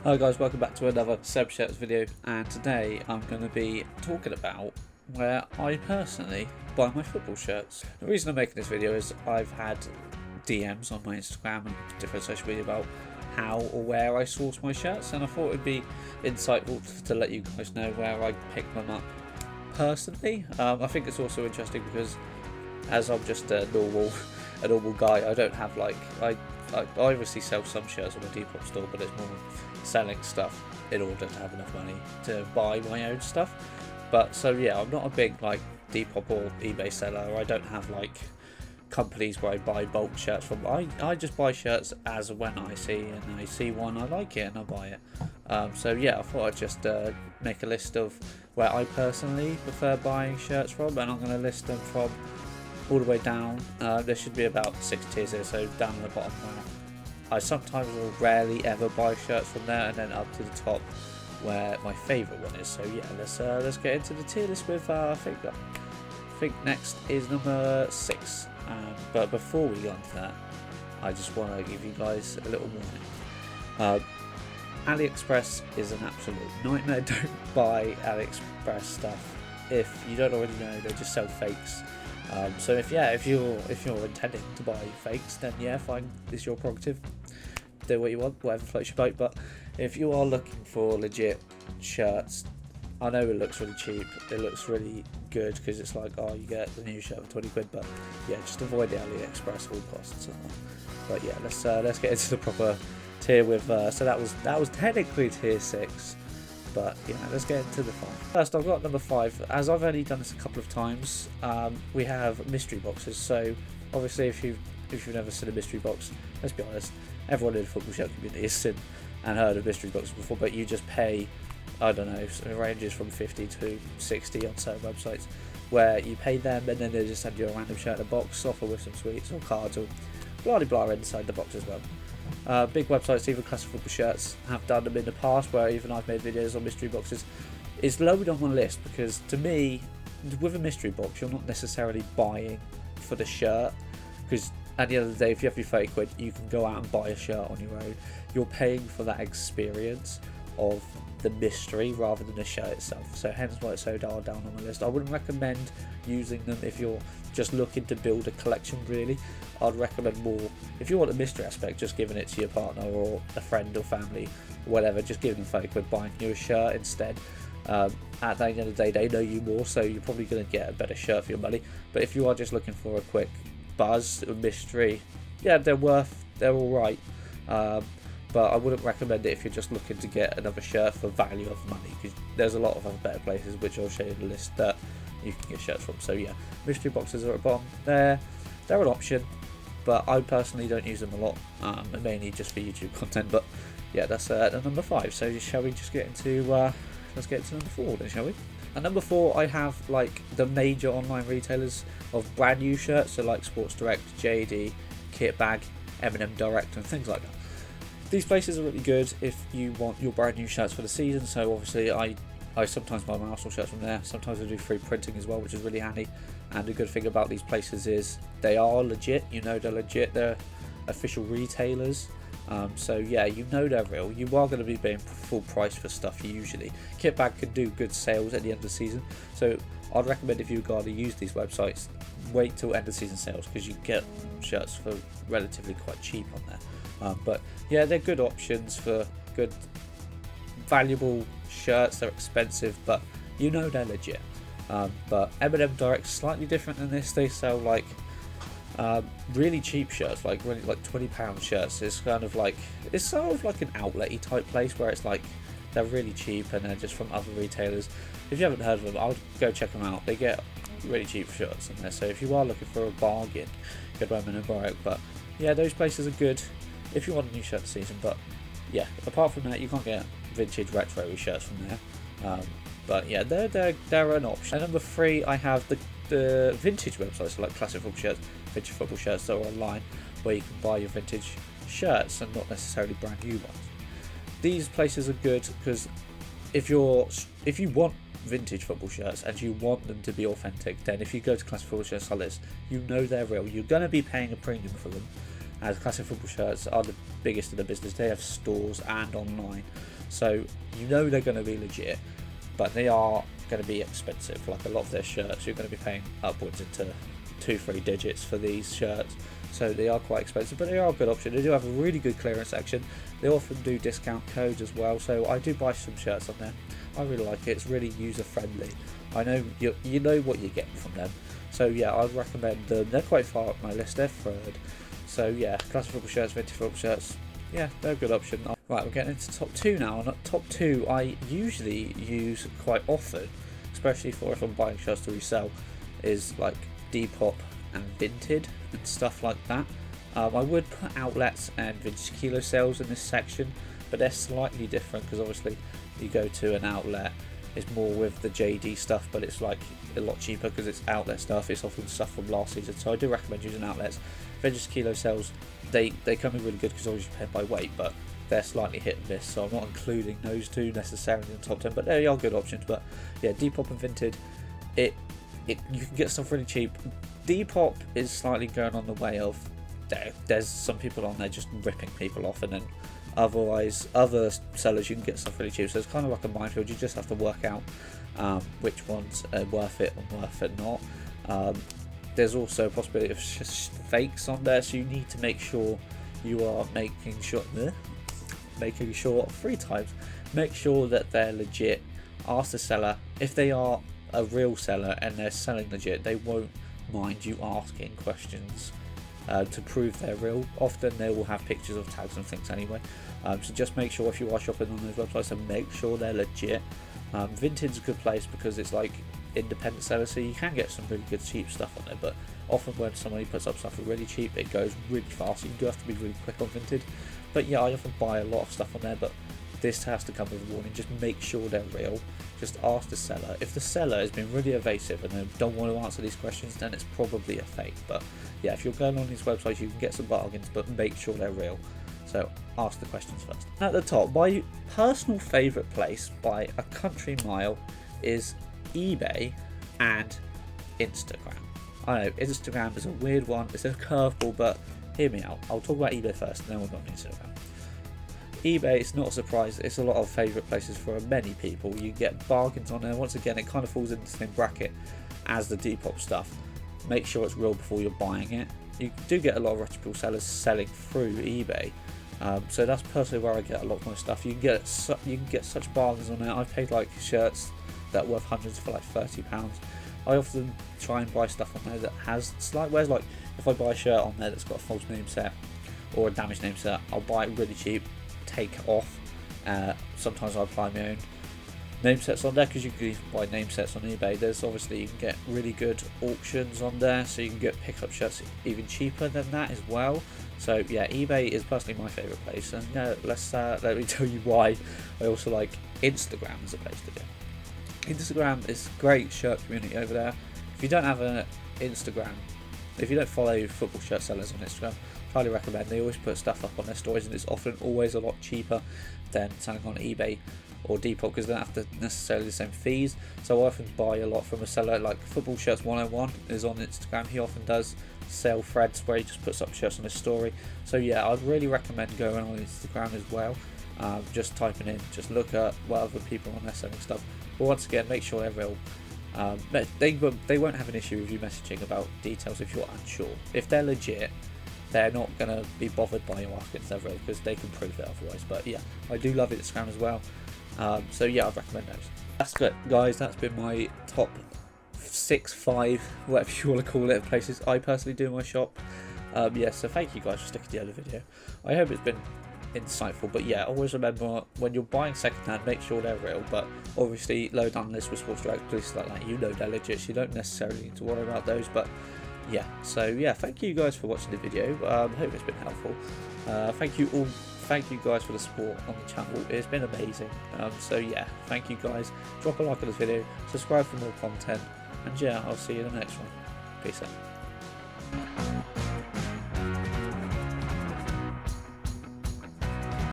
Hi guys, welcome back to another Seb Shirts video, and today I'm going to be talking about where I personally buy my football shirts. The reason I'm making this video is I've had DMs on my Instagram and different social media about how or where I source my shirts, and I thought it'd be insightful to let you guys know where I pick them up personally. I think it's also interesting because as I'm just a normal guy, I don't have I obviously sell some shirts on the Depop store, but it's more selling stuff in order to have enough money to buy my own stuff. But so yeah, I'm not a big Depop or eBay seller. I don't have companies where I buy bulk shirts from. I just buy shirts as when I see one, I like it and I buy it. So yeah, I thought I'd just make a list of where I personally prefer buying shirts from, and I'm going to list them from all the way down. There should be about 6 tiers here, so down at the bottom where I sometimes or rarely ever buy shirts from there, and then up to the top where my favourite one is. So yeah, let's get into the tier list with I think next is number 6. But before we go on to that, I just want to give you guys a little warning. AliExpress is an absolute nightmare. Don't buy AliExpress stuff if you don't already know. They just sell fakes. So if you're intending to buy fakes, then yeah, fine, it's your prerogative. Do what you want, whatever floats your boat. But if you are looking for legit shirts, I know it looks really cheap, it looks really good because it's like, oh, you get the new shirt for 20 quid, but yeah, just avoid the AliExpress all costs. But yeah, let's get into the proper tier with so that was technically tier 6. But yeah, let's get into the 5. First, I've got number 5. As I've only done this a couple of times, we have mystery boxes. So obviously, if you've never seen a mystery box, let's be honest, everyone in the football shirt community has seen and heard of mystery boxes before. But you just pay, I don't know, it ranges from 50 to 60 on certain websites, where you pay them and then they just send you a random shirt in a box, offer with some sweets or cards or blah blah blah inside the box as well. Big websites, even Classic Football Shirts, have done them in the past, where even I've made videos on mystery boxes. It's lowered on my list because, to me, with a mystery box, you're not necessarily buying for the shirt, because at the end of the day, if you have your 30 quid, you can go out and buy a shirt on your own. You're paying for that experience of the mystery rather than the shirt itself. So hence why it's so down on my list. I wouldn't recommend using them if you're just looking to build a collection, really. I'd recommend more, if you want a mystery aspect, just giving it to your partner or a friend or family, whatever, just giving them 30 quid, buying you a shirt instead. At the end of the day, they know you more, so you're probably going to get a better shirt for your money. But if you are just looking for a quick buzz, a mystery, yeah, they're alright. But I wouldn't recommend it if you're just looking to get another shirt for value of money, because there's a lot of other better places, which I'll show you in the list, that you can get shirts from. So yeah, mystery boxes are at the bottom. They're an option, but I personally don't use them a lot, mainly just for YouTube content. But yeah, that's number 5. So shall we just get into let's get to number 4 then, shall we? At number 4, I have the major online retailers of brand new shirts, so like Sports Direct, JD, Kitbag, M&M Direct, and things like that. These places are really good if you want your brand new shirts for the season. So obviously I sometimes buy my Arsenal shirts from there. Sometimes I do free printing as well, which is really handy. And the good thing about these places is they are legit. You know they're legit. They're official retailers. So yeah, you know they're real. You are going to be paying full price for stuff usually. Kitbag can do good sales at the end of the season. So I'd recommend, if you're going to use these websites, wait till end of season sales, because you get shirts for relatively quite cheap on there. But yeah, they're good options for good, valuable shirts. They're expensive, but you know they're legit. But M&M Direct slightly different than this. They sell really cheap shirts, like £20 shirts. It's sort of like an outlet-y type place, where it's they're really cheap and they're just from other retailers. If you haven't heard of them, I'll go check them out. They get really cheap shirts in there. So if you are looking for a bargain, go to M&M Direct. But yeah, those places are good if you want a new shirt this season. But yeah, apart from that, you can't get vintage retro shirts from there. But yeah, they're an option. At number 3, I have the vintage websites, so like Classic Football Shirts, vintage football shirts that are online, where you can buy your vintage shirts and not necessarily brand new ones. These places are good because if you want vintage football shirts and you want them to be authentic, then if you go to Classic Football Shirts like this, you know they're real. You're going to be paying a premium for them, as Classic Football Shirts are the biggest in the business. They have stores and online, so you know they're going to be legit, but they are going to be expensive. Like a lot of their shirts, you're going to be paying upwards into 2-3 digits for these shirts, so they are quite expensive, but they are a good option. They do have a really good clearance section. They often do discount codes as well, so I do buy some shirts on there. I really like it. It's really user friendly. I know you know what you get from them, so yeah, I'd recommend them. They're quite far up my list. They're third, so yeah, classic football shirts, vintage football shirts, yeah, they're a good option. Right, we're getting into top 2 now, and top 2 I usually use quite often, especially for if I'm buying shirts to resell, is like Depop and Vinted and stuff like that. I would put outlets and vintage kilo sales in this section, but they're slightly different because obviously you go to an outlet, it's more with the JD stuff, but it's like a lot cheaper because it's outlet stuff. It's often stuff from last season, so I do recommend using outlets. Vintage kilo sales, they come in really good because obviously you pay by weight, but they're slightly hit and miss, so I'm not including those two necessarily in the top 10, but they are good options. But yeah, Depop and Vinted, you can get stuff really cheap. Depop is slightly going on the way of there's some people on there just ripping people off, and then otherwise other sellers you can get stuff really cheap, so it's kind of like a minefield. You just have to work out which ones are worth it and worth it not. There's also a possibility of fakes on there, so you need to make sure you are making sure 3 times, make sure that they're legit. Ask the seller if they are a real seller and they're selling legit, they won't mind you asking questions to prove they're real. Often they will have pictures of tags and things anyway, so just make sure if you are shopping on those websites and make sure they're legit. Vintage's a good place because it's like independent sellers, so you can get some really good cheap stuff on there, but often when somebody puts up stuff for really cheap, it goes really fast, so you do have to be really quick on Vintage. But yeah, I often buy a lot of stuff on there, but this has to come with a warning. Just make sure they're real. Just ask the seller. If the seller has been really evasive and they don't want to answer these questions, then it's probably a fake. But yeah, if you're going on these websites, you can get some bargains, but make sure they're real. So ask the questions first. At the top, my personal favourite place by a country mile is eBay and Instagram. I know Instagram is a weird one, it's a curveball, but hear me out. I'll talk about eBay first and then we'll go on Instagram. eBay, it's not a surprise, it's a lot of favourite places for many people. You get bargains on there. Once again, it kind of falls into the same bracket as the Depop stuff. Make sure it's real before you're buying it. You do get a lot of reputable sellers selling through eBay, so that's personally where I get a lot of my stuff. You can get such bargains on there. I've paid like shirts that are worth hundreds for like £30. I often try and buy stuff on there that has whereas like if I buy a shirt on there that's got a false name set or a damaged name set, I'll buy it really cheap, take it off. Sometimes I apply my own name sets on there because you can even buy name sets on eBay. There's obviously you can get really good auctions on there, so you can get pick up shirts even cheaper than that as well. So yeah, eBay is personally my favourite place, and let me tell you why I also like Instagram as a place to go. Instagram is a great shirt community over there. If you don't have an Instagram, if you don't follow football shirt sellers on Instagram, highly recommend. They always put stuff up on their stories, and it's often always a lot cheaper than selling on eBay or Depop because they don't have the necessarily the same fees. So I often buy a lot from a seller like Football Shirts 101 is on Instagram. He often does sell threads where he just puts up shirts on his story. So yeah, I'd really recommend going on Instagram as well. Just typing in, just look at what other people on there selling stuff. But once again, make sure they're real. They won't have an issue with you messaging about details if you're unsure. If they're legit, they're not going to be bothered by you asking if they're real because they can prove it otherwise. But yeah, I do love Instagram as well. So yeah, I'd recommend those. That's it, guys. That's been my top 6, 5, whatever you want to call it, places I personally do my shop. Yeah, so thank you guys for sticking to the other video. I hope it's been insightful, but yeah, always remember when you're buying secondhand, make sure they're real. But obviously, low down the list with Sports Direct, places like that, you know they're legit, so you don't necessarily need to worry about those. But yeah, so yeah, thank you guys for watching the video. Hope it's been helpful. Thank you guys for the support on the channel. It's been amazing. So yeah, thank you guys. Drop a like on this video, subscribe for more content, and yeah, I'll see you in the next one. Peace out.